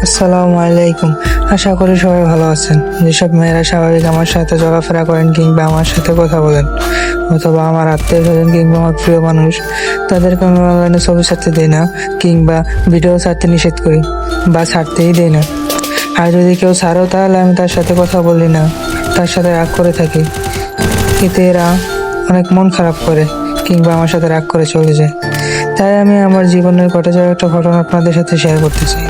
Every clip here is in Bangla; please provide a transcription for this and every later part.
আসসালামু আলাইকুম। আশা করি সবাই ভালো আছেন। যেসব মেয়েরা স্বাভাবিক আমার সাথে চলাফেরা করেন কিংবা আমার সাথে কথা বলেন অথবা আমার আত্মীয় স্বজন কিংবা আমার প্রিয় মানুষ, তাদেরকে আমি অনলাইনে ছবি ছাড়তে দিই না কিংবা ভিডিও ছাড়তে নিষেধ করি বা ছাড়তেই দিই না। আর যদি কেউ ছাড়ো তাহলে আমি তার সাথে কথা বলি না, তার সাথে রাগ করে থাকি। এতে এরা অনেক মন খারাপ করে কিংবা আমার সাথে রাগ করে চলে যায়। তাই আমি আমার জীবনের ঘটে যাওয়া একটা ঘটনা আপনাদের সাথে শেয়ার করতে চাই।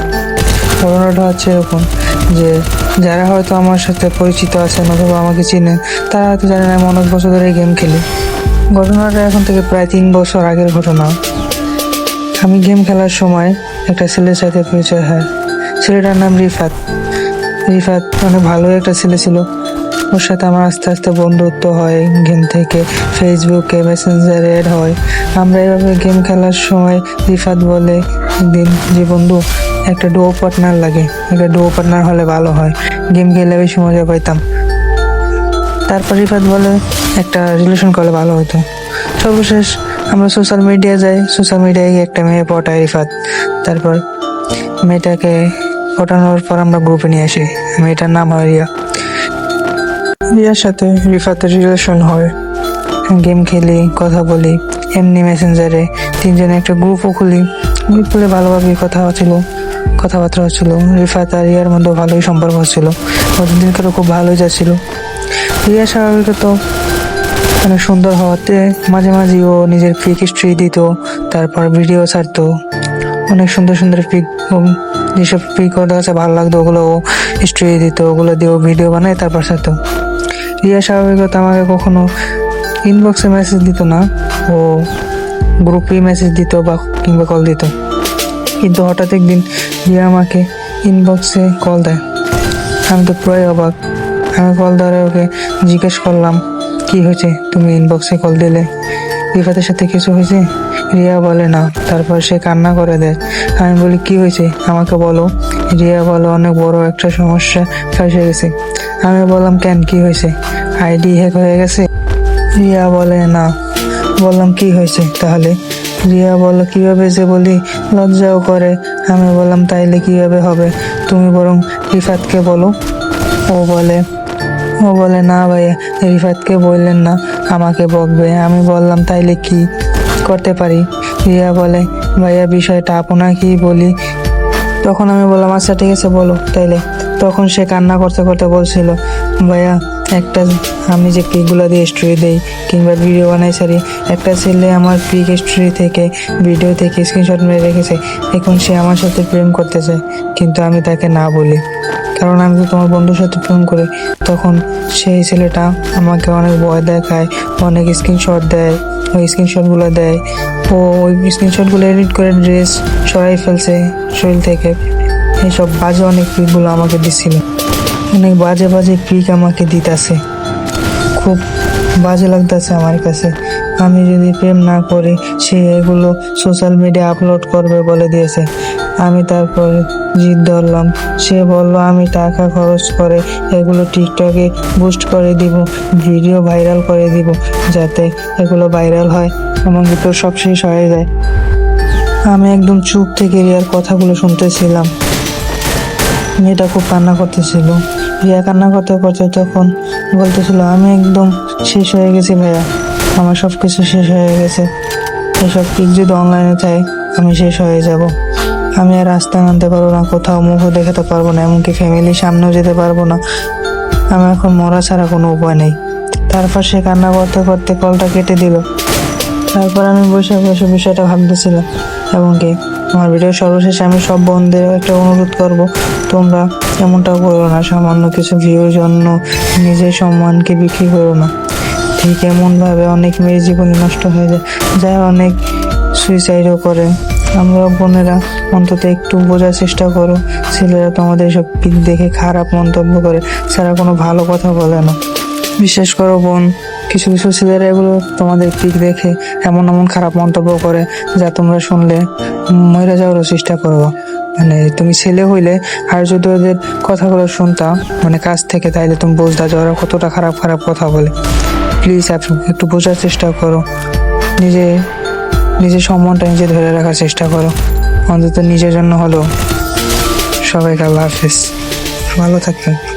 ঘটনাটা হচ্ছে এরকম যে যারা হয়তো আমার সাথে পরিচিত আছেন অথবা আমাকে চিনেন, তারা হয়তো জানেন আমি অনেক বছর ধরে গেম খেলি। ঘটনাটা এখন থেকে প্রায় 3 বছর আগের ঘটনা। আমি গেম খেলার সময় একটা ছেলের সাথে পরিচয় হয়। ছেলেটার নাম রিফাত। রিফাত অনেক ভালোই একটা ছেলে ছিল। ওর সাথে আমার আস্তে আস্তে বন্ধুত্ব হয়, গেম থেকে ফেসবুকে মেসেঞ্জারে অ্যাড হয়। আমরা এভাবে গেম খেলার সময় রিফাত বলে একদিন যে বন্ধু একটা ডুও পার্টনার লাগে, একটা ডুও পার্টনার হলে ভালো হয়, গেম খেলে বেশি মজা পাইতাম। তারপর রিফাত বলে একটা রিলেশন করলে ভালো হতো। সর্বশেষ আমরা সোশ্যাল মিডিয়া যাই, সোশ্যাল মিডিয়ায় গিয়ে একটা মেয়ে পটায় রিফাত। তারপর মেয়েটাকে পটানোর পর আমরা গ্রুপে নিয়ে আসি। মেয়েটার নাম হয় রিয়া। রিয়ার সাথে রিফাতের রিলেশন হয়, গেম খেলি, কথা বলি, এমনি মেসেঞ্জারে তিনজনে একটা গ্রুপও খুলি। গ্রুপ খুলে ভালোভাবে কথাবার্তা হচ্ছিল। রিফাত আর রিয়ার মধ্যে ভালোই সম্পর্ক হচ্ছিল, ওদের দিনকারও খুব ভালোই যাচ্ছিল। রিয়া স্বাভাবিকত অনেক সুন্দর হওয়াতে মাঝে মাঝে ও নিজের পিক হিস্ট্রি দিত, তারপর ভিডিও ছাড়তো। অনেক সুন্দর সুন্দর পিক, যেসব পিক ওর কাছে ভালো লাগতো ওগুলো ও হিস্ট্রি দিত, ওগুলো দিয়ে ও ভিডিও বানায় তারপর ছাড়তো। রিয়া স্বাভাবিকত আমাকে কখনো ইনবক্সে মেসেজ দিত না, ও গ্রুপে মেসেজ দিত বা কিংবা কল দিত। কিন্তু হঠাৎ একদিন রিয়া আমাকে ইনবক্সে কল দেয়। আমি তো পুরাই অবাক। আমি কল ধরে ওকে জিজ্ঞেস করলাম, কি হয়েছে, তুমি ইনবক্সে কল দিলে? রিফাতের সাথে কিছু হয়েছে? রিয়া বলে না। তারপর সে কান্না করে দেয়। আমি বলি, কি হয়েছে আমাকে বলো। রিয়া বলে, অনেক বড় একটা সমস্যা ফেঁসে গেছে। আমি বললাম, কেন, কি হয়েছে? আইডি হ্যাক হয়ে গেছে? রিয়া বলে না। বললাম, কি হয়েছে তাহলে? রিয়া বলল, কিভাবে যে বলি, লজ্জাও করে। আমি বললাম, তাইলে কিভাবে হবে, তুমি বরং রিফাতকে বলো। ও বলে না ভাইয়া, রিফাতকে বললেন না, আমাকে বকবে। আমি বললাম, তাইলে কি করতে পারি? রিয়া বলে, ভাইয়া বিষয়টা আপনাকেই বলি। তখন আমি বললাম, আচ্ছা ঠিক আছে বলো তাইলে। তখন সে কান্না করতে করতে বলছিল, ভাইয়া একটা আমি যে পিকগুলো দিয়ে স্টোরি দেই কিংবা ভিডিও বানাই সারি, একটা ছেলে আমার পিক স্টোরি থেকে ভিডিও থেকে স্ক্রিনশট মেরে রেখেছে। এখন সে আমার সাথে প্রেম করতে চায়, কিন্তু আমি তাকে না বলি, কারণ আমি তো তোমার বন্ধুর সাথে প্রেম করি। তখন সেই ছেলেটা আমাকে অনেক ভয় দেখায়, অনেক স্ক্রিনশট দেয়, ওই স্ক্রিনশটগুলো দেয়। ও ওই স্ক্রিনশটগুলো এডিট করে ড্রেস সরাই ফেলছে শরীর থেকে। এইসব বাজে অনেক পিকগুলো আমাকে দিচ্ছিল, অনেক বাজে বাজে পিক আমাকে দিতেছে। খুব বাজে লাগতেছে আমার কাছে। আমি যদি প্রেম না করি সে এগুলো সোশ্যাল মিডিয়া আপলোড করবে বলে দিয়েছে। আমি তারপর জিদ ধরলাম। সে বলল, আমি টাকা খরচ করে এগুলো টিকটকে বুস্ট করে দিব, ভিডিও ভাইরাল করে দিব, যাতে এগুলো ভাইরাল হয় এবং তোর সব শেষ হয়ে যায়। আমি একদম চুপ থেকে রিয়ার কথাগুলো শুনতেছিলাম। মেয়েটা খুব কান্না করতেছিল। রিয়া কান্না করতে করতে তখন বলতেছিল, আমি একদম শেষ হয়ে গেছি ভাইয়া, আমার সব কিছু শেষ হয়ে গেছে। এসব পিক যদি অনলাইনে থাকে আমি শেষ হয়ে যাব। আমি আর রাস্তায় আনতে পারবো না, কোথাও মুখও দেখাতে পারবো না, এমনকি ফ্যামিলির সামনেও যেতে পারবো না। আমি এখন মরা ছাড়া কোনো উপায় নেই। তারপর সে কান্না করতে করতে কলটা কেটে দিল। তারপর আমি বসে বসে বিষয়টা ভাবতেছিলাম। এবং কি আমার ভিডিও সর্বশেষে আমি সব বন্ধুদের একটা অনুরোধ করব, তোমরা এমনটা করো না। সামান্য কিছু ভিউর জন্য নিজের সম্মানকে বিক্রি করো না। ঠিক এমনভাবে অনেক মেয়ের জীবনে নষ্ট হয়ে যায়, যারা অনেক সুইসাইডও করে। আমরা বোনেরা অন্তত একটু বোঝার চেষ্টা করো। ছেলেরা তোমাদের সব পিক দেখে খারাপ মন্তব্য করে, ছাড়া কোনো ভালো কথা বলে না। বিশ্বাস করো বোন, কিছু কিছু ছেলেরা এগুলো তোমাদের পিক দেখে এমন এমন খারাপ মন্তব্য করে যা তোমরা শুনলে মরে যাওয়ারও চেষ্টা করবো। মানে তুমি ছেলে হইলে আর যদি ওদের কথাগুলো শুনতা মানে কাছ থেকে, তাইলে তুমি বুঝতা যে ওরা কতটা খারাপ খারাপ কথা বলে। প্লিজ একটু বোঝার চেষ্টা করো, নিজের সম্মানটা নিজে ধরে রাখার চেষ্টা করো, অন্তত নিজের জন্য হলেও। সবাইকে আল্লাহ হাফিজ, ভালো থাকবেন।